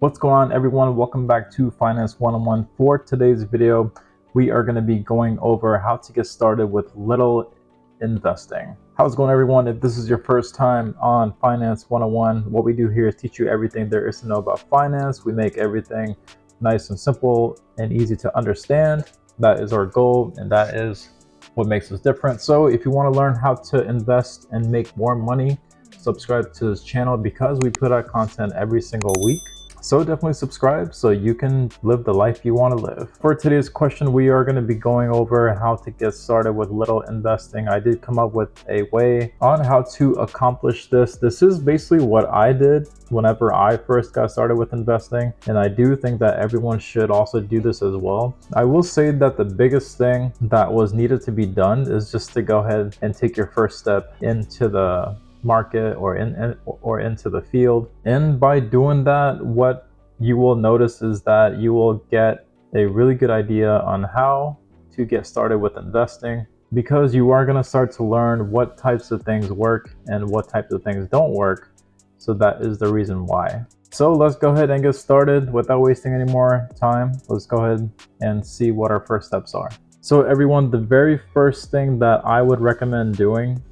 What's going on, everyone? Welcome back to Finance 101. For today's video, we are going to be going over how to get started with little investing. How's it going, everyone? If this is your first time on Finance 101, what we do here is teach you everything there is to know about finance. We make everything nice and simple and easy to understand. That is our goal, and that is what makes us different. So if you want to learn how to invest and make more money, subscribe to this channel because we put out content every single week. So definitely subscribe so you can live the life you want to live. For today's question, we are going to be going over how to get started with little investing. I did come up with a way on how to accomplish this. This is basically what I did whenever I first got started with investing, and I do think that everyone should also do this as well. I will say that the biggest thing that was needed to be done is just to go ahead and take your first step into the market or into the field. And by doing that, what you will notice is that you will get a really good idea on how to get started with investing, because you are going to start to learn what types of things work and what types of things don't work. So that is the reason why. So let's go ahead and get started without wasting any more time. Let's go ahead and see what our first steps are. So everyone, the very first thing that I would recommend doing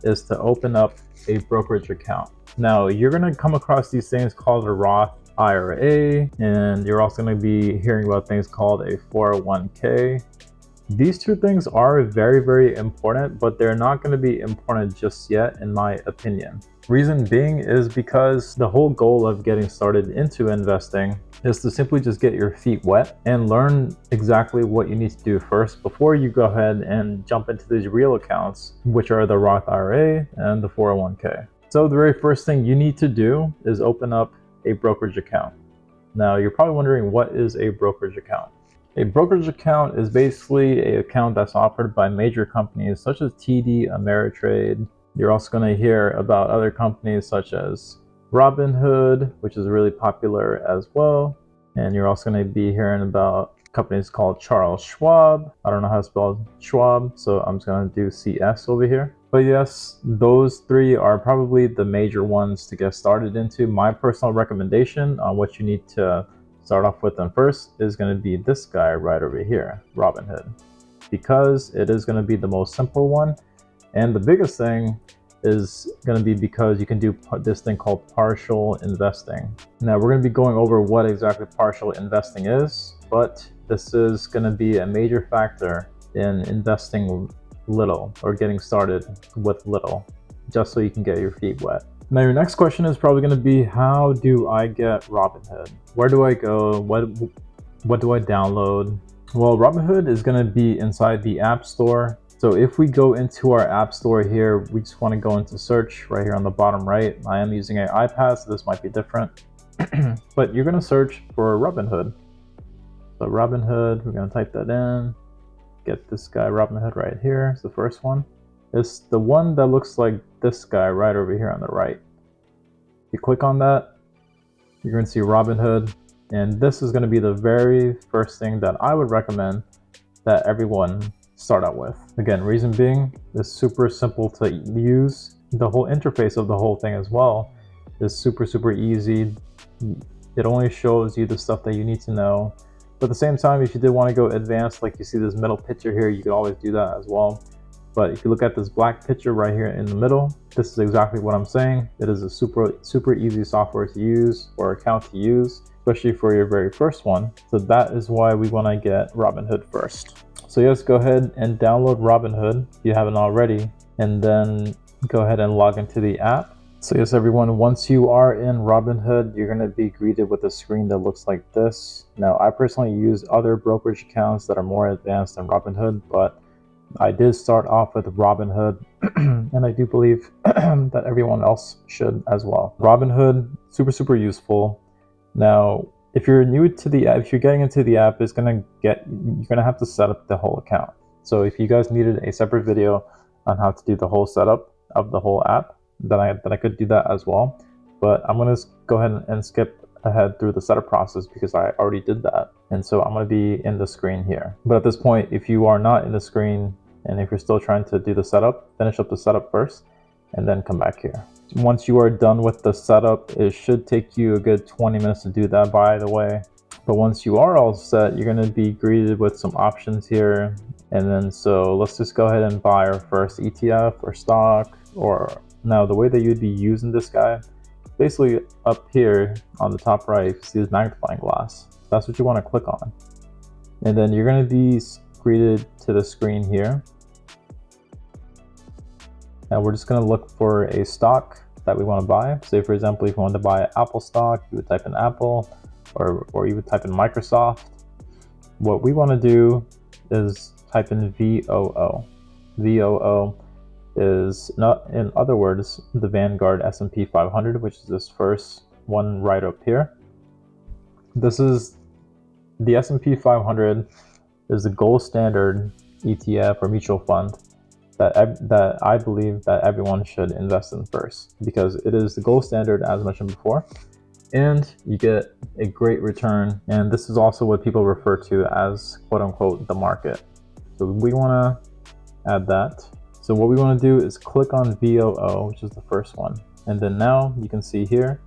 is to open up a brokerage account. Now, you're going to come across these things called a Roth IRA, and you're also going to be hearing about things called a 401k. These two things are very, very important, but they're not going to be important just yet, in my opinion. Reason being is because the whole goal of getting started into investing is to simply just get your feet wet and learn exactly what you need to do first before you go ahead and jump into these real accounts, which are the Roth IRA and the 401k. So the very first thing you need to do is open up a brokerage account. Now, you're probably wondering, what is a brokerage account? A brokerage account is basically an account that's offered by major companies such as TD Ameritrade. You're also going to hear about other companies such as Robinhood, which is really popular as well. And you're also going to be hearing about companies called Charles Schwab. I don't know how to spell Schwab, so I'm just going to do CS over here. But yes, those three are probably the major ones to get started into. My personal recommendation on what you need to start off with them first is going to be this guy right over here, Robinhood, because it is going to be the most simple one. And the biggest thing is going to be because you can do this thing called partial investing. Now, we're going to be going over what exactly partial investing is, but this is going to be a major factor in investing little or getting started with little, just so you can get your feet wet. Now, your next question is probably going to be, how do I get Robinhood? Where do I go? What do I download? Well, Robinhood is going to be inside the App Store. So if we go into our App Store here, we just want to go into search right here on the bottom right. I am using an iPad, so this might be different. But you're going to search for Robinhood. So Robinhood, we're going to type that in. Get this guy, Robinhood, right here. It's the first one. It's the one that looks like this guy right over here on the right. If you click on that, you're going to see Robinhood. And this is going to be the very first thing that I would recommend that everyone start out with. Again, reason being, it's super simple to use. The whole interface of the whole thing as well is super, super easy. It only shows you the stuff that you need to know. But at the same time, if you did want to go advanced, like you see this middle picture here, you can always do that as well. But if you look at this black picture right here in the middle, this is exactly what I'm saying. It is a super, super easy software to use or account to use, especially for your very first one. So that is why we want to get Robinhood first. So yes, go ahead and download Robinhood if you haven't already, and then go ahead and log into the app. So yes, everyone, once you are in Robinhood, you're going to be greeted with a screen that looks like this. Now, I personally use other brokerage accounts that are more advanced than Robinhood, but I did start off with Robinhood, and I do believe that everyone else should as well. Robinhood, super, super useful. Now, if you're new to the app, if you're getting into the app, you're gonna have to set up the whole account. So if you guys needed a separate video on how to do the whole setup of the whole app, then I could do that as well. But I'm gonna go ahead and skip ahead through the setup process because I already did that. And so I'm gonna be in the screen here. But at this point, if you are not in the screen and if you're still trying to do the setup, finish up the setup first and then come back here. Once you are done with the setup, it should take you a good 20 minutes to do that, by the way. But once you are all set, you're going to be greeted with some options here. And then so let's just go ahead and buy our first ETF or stock. Or now the way that you'd be using this guy, basically up here on the top right, you see this magnifying glass. That's what you want to click on. And then you're going to be greeted to the screen here. Now we're just going to look for a stock that we want to buy. Say for example, if you wanted to buy Apple stock, you would type in Apple, or you would type in Microsoft. What we want to do is type in VOO. VOO is, not in other words, the Vanguard S&P 500, which is this first one right up here. This is the S&P 500 is the gold standard ETF or mutual fund that I believe that everyone should invest in first, because it is the gold standard, as mentioned before, and you get a great return. And this is also what people refer to as quote unquote the market. So we want to add that. So what we want to do is click on VOO, which is the first one. And then now you can see here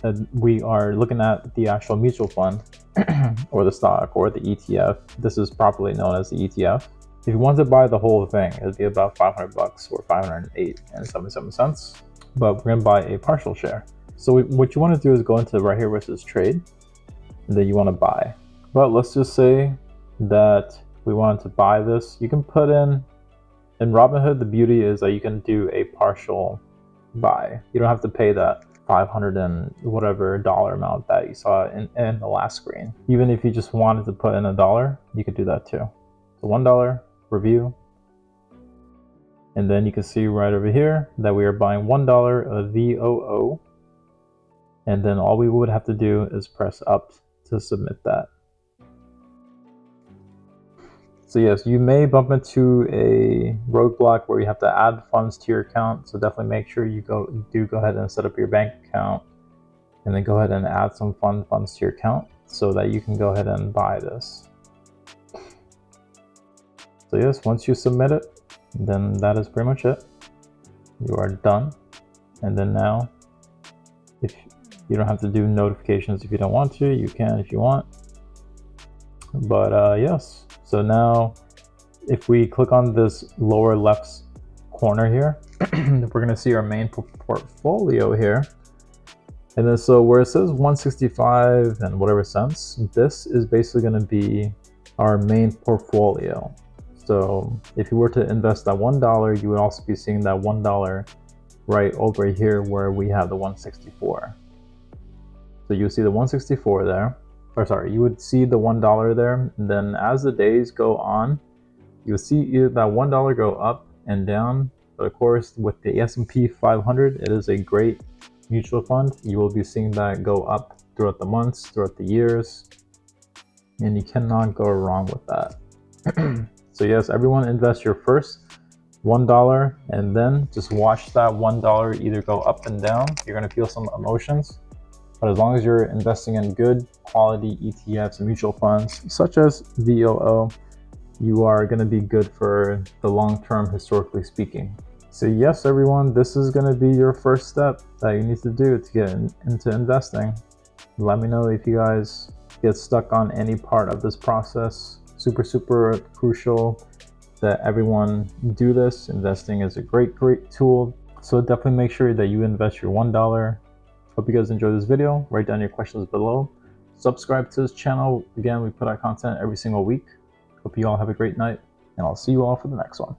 that we are looking at the actual mutual fund or the stock or the ETF. This is properly known as the ETF. If you want to buy the whole thing, it'd be about $500 or $508.77. But we're going to buy a partial share. So what you want to do is go into right here where it says trade, and then you want to buy. But let's just say that we want to buy this. You can put in Robinhood, the beauty is that you can do a partial buy. You don't have to pay that 500 and whatever dollar amount that you saw in the last screen. Even if you just wanted to put in $1, you could do that too. So $1, review. And then you can see right over here that we are buying $1 of VOO. And then all we would have to do is press up to submit that. So yes, you may bump into a roadblock where you have to add funds to your account. So definitely make sure you go ahead and set up your bank account, and then go ahead and add some funds to your account so that you can go ahead and buy this. So yes, once you submit it, then that is pretty much it. You are done. And then now, if you don't have to do notifications if you don't want to, you can if you want. But yes. So now, if we click on this lower left corner here, we're going to see our main portfolio here. And then so where it says 165 and whatever cents, this is basically going to be our main portfolio. So if you were to invest that $1, you would also be seeing that $1 right over here where we have the 164. So you see the 164 there. Or sorry, you would see the $1 there. And then as the days go on, you'll see that $1 go up and down. But of course, with the S&P 500, it is a great mutual fund. You will be seeing that go up throughout the months, throughout the years, and you cannot go wrong with that. So yes, everyone invest your first $1 and then just watch that $1 either go up and down. You're going to feel some emotions. But as long as you're investing in good quality ETFs and mutual funds, such as VOO, you are going to be good for the long term, historically speaking. So yes, everyone, this is going to be your first step that you need to do to get into investing. Let me know if you guys get stuck on any part of this process. Super crucial that everyone do this. Investing is a great tool. So definitely make sure that you invest your $1. Hope you guys enjoyed this video. Write down your questions below. Subscribe to this channel. Again, we put out content every single week. Hope you all have a great night, and I'll see you all for the next one.